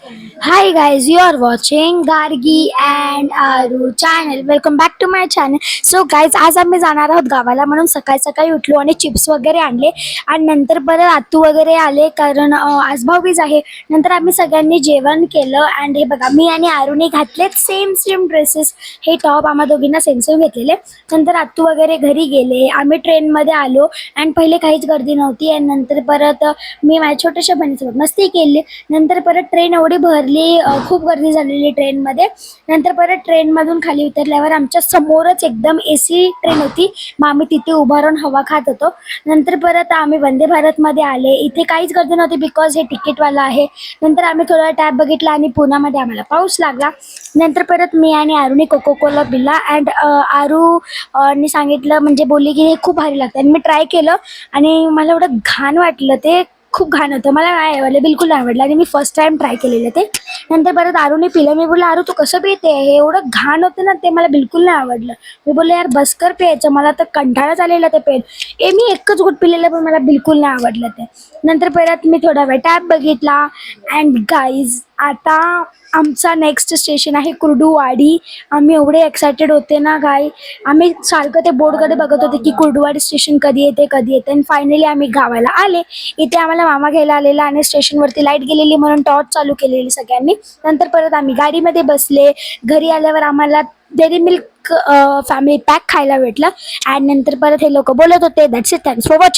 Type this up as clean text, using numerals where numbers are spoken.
Hi guys, you are watching Gargi and Aru channel. Welcome back to my channel. So guys, आज आम्ही जाणार आहोत गावाला म्हणून सकाळी सकाळी उठलो आणि चिप्स वगैरे आणले आणि नंतर परत आतू वगैरे आले कारण आज भाऊबीज आहे. नंतर आम्ही सगळ्यांनी जेवण केलं आणि हे बघा मी आणि आरूने घातले सेम ड्रेसेस. हे टॉप आम्हा दोघींना सेम घेतलेले. नंतर आतू वगैरे घरी गेले. आम्ही ट्रेनमध्ये आलो आणि पहिले काहीच गर्दी नव्हती आणि नंतर परत मी माझ्या छोट्याशा बहिणीसोबत मस्ती केली. नंतर परत ट्रेन एवढी भरली, खूप गर्दी झालेली ट्रेनमध्ये. नंतर परत ट्रेनमधून खाली उतरल्यावर आमच्या समोरच एकदम एसी ट्रेन होती. मग आम्ही तिथे उभा राहून हवा खात होतो. नंतर परत आम्ही वंदे भारतमध्ये आले. इथे काहीच गर्दी नव्हती बिकॉज हे तिकीटवाला आहे. नंतर आम्ही थोडा टॅप बघितला आणि पुण्यामध्ये आम्हाला पाऊस लागला. नंतर परत मी आणि आरूने कोको कोला पिला अँड आरू नी सांगितलं म्हणजे बोलली की हे खूप भारी लागतं आणि मी ट्राय केलं आणि मला एवढं घाण वाटलं. ते खूप घाण होतं, मला नाही आवडलं, बिलकुल नाही आवडलं आणि मी फर्स्ट टाइम ट्राय केलेलं ते. नंतर परत आरूने पिलं. मी बोलले आरू तू कसं पिते, हे एवढं घाण होतं ना, ते मला बिलकुल नाही आवडलं. मी बोलले यार बसकर प्यायचं, मला तर कंटाळाच आलेला ते पेन. मी एकच गुट पिलेलं पण मला बिलकुल नाही आवडलं ते. नंतर परत मी थोडा वेळ टॅप बघितला अँड गाईज आता आमचा नेक्स्ट स्टेशन आहे कुर्डुवाडी. आम्ही एवढे एक्सायटेड होते ना गाय, आम्ही सारखं ते बोर्डकडे बघत होते की कुर्डुवाडी स्टेशन कधी येते आणि फायनली आम्ही गावाला आले. इथे आम्हाला मामा घ्यायला आलेला आणि स्टेशनवरती लाईट गेलेली म्हणून टॉर्च चालू केलेली सगळ्यांनी. नंतर परत आम्ही गाडीमध्ये बसले. घरी आल्यावर आम्हाला डेअरी मिल्क फॅमिली पॅक खायला भेटलं अँड नंतर परत हे लोक बोलत होते that's it, thanks for watching.